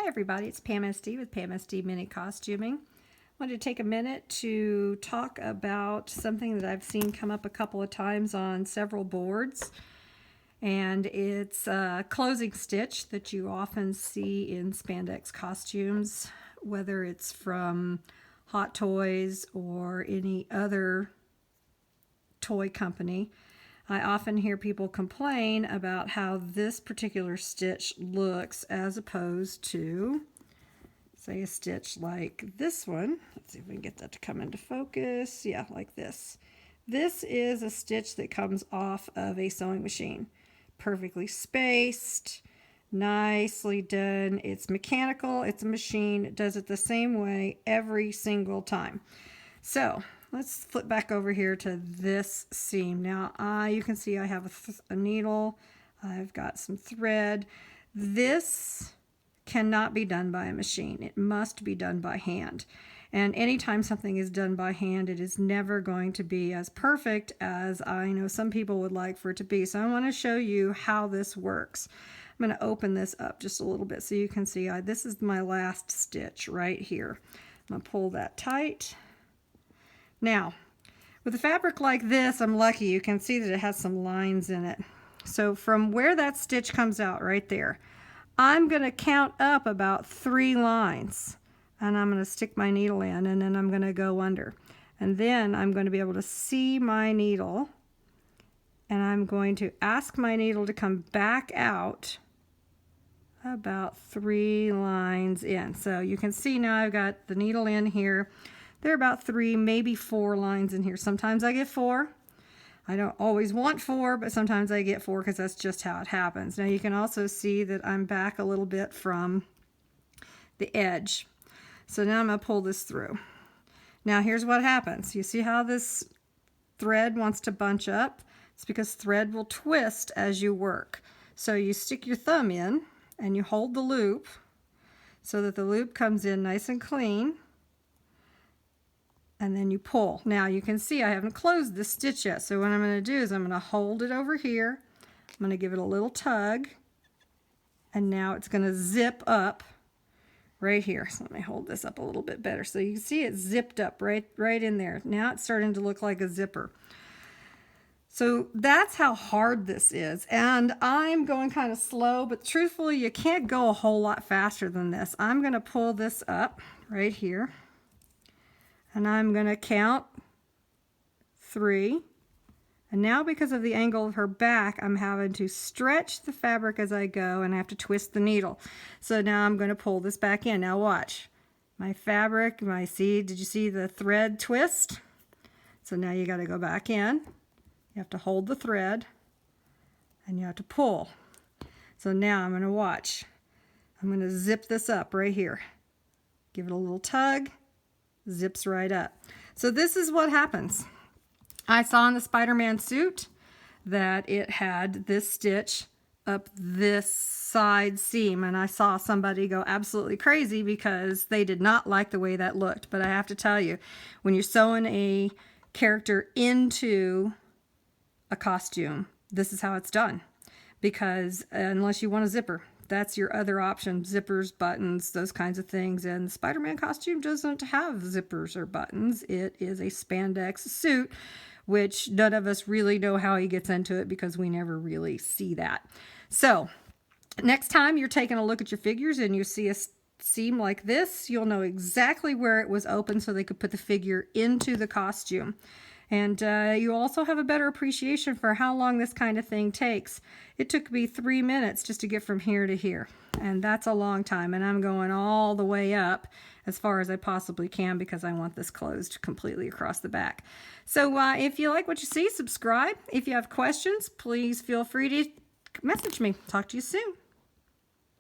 Hi everybody, it's Pam SD with Pam SD Mini Costuming. I wanted to take a minute to talk about something that I've seen come up a couple of times on several boards, and it's a closing stitch that you often see in spandex costumes, whether it's from Hot Toys or any other toy company. I often hear people complain about how this particular stitch looks as opposed to, say, a stitch like this one. Let's see if we can get that to come into focus. Yeah, like this. This is a stitch that comes off of a sewing machine. Perfectly spaced, nicely done. It's mechanical, it's a machine. It does it the same way every single time. So let's flip back over here to this seam. Now you can see I have a needle. I've got some thread. This cannot be done by a machine. It must be done by hand. And anytime something is done by hand, it is never going to be as perfect as I know some people would like for it to be. So I want to show you how this works. I'm going to open this up just a little bit so you can see this is my last stitch right here. I'm going to pull that tight. Now, with a fabric like this, I'm lucky. You can see that it has some lines in it. So from where that stitch comes out right there, I'm going to count up about 3 lines. And I'm going to stick my needle in, and then I'm going to go under. And then I'm going to be able to see my needle. And I'm going to ask my needle to come back out about 3 lines in. So you can see now I've got the needle in here. There are about 3, maybe 4 lines in here. Sometimes I get 4. I don't always want 4, but sometimes I get 4 because that's just how it happens. Now you can also see that I'm back a little bit from the edge. So now I'm going to pull this through. Now here's what happens. You see how this thread wants to bunch up? It's because thread will twist as you work. So you stick your thumb in and you hold the loop so that the loop comes in nice and clean. And then you pull. Now you can see I haven't closed this stitch yet. So what I'm going to do is I'm going to hold it over here. I'm going to give it a little tug. And now it's going to zip up right here. So let me hold this up a little bit better. So you can see it zipped up right in there. Now it's starting to look like a zipper. So that's how hard this is. And I'm going kind of slow, but truthfully, you can't go a whole lot faster than this. I'm going to pull this up right here. And I'm going to count 3. And now because of the angle of her back, I'm having to stretch the fabric as I go, and I have to twist the needle. So now I'm going to pull this back in. Now watch. My fabric, did you see the thread twist? So now you got to go back in. You have to hold the thread, and you have to pull. So now I'm going to watch. I'm going to zip this up right here. Give it a little tug. Zips right up. So this is what happens. I saw in the Spider-Man suit that it had this stitch up this side seam, and I saw somebody go absolutely crazy because they did not like the way that looked. But I have to tell you, when you're sewing a character into a costume, this is how it's done. Because unless you want a zipper, that's your other option. Zippers, buttons, those kinds of things. And the Spider-Man costume doesn't have zippers or buttons. It is a spandex suit, which none of us really know how he gets into it because we never really see that. So next time you're taking a look at your figures and you see a seam like this, you'll know exactly where it was open so they could put the figure into the costume. And you also have a better appreciation for how long this kind of thing takes. It took me 3 minutes just to get from here to here. And that's a long time. And I'm going all the way up as far as I possibly can because I want this closed completely across the back. So if you like what you see, subscribe. If you have questions, please feel free to message me. Talk to you soon.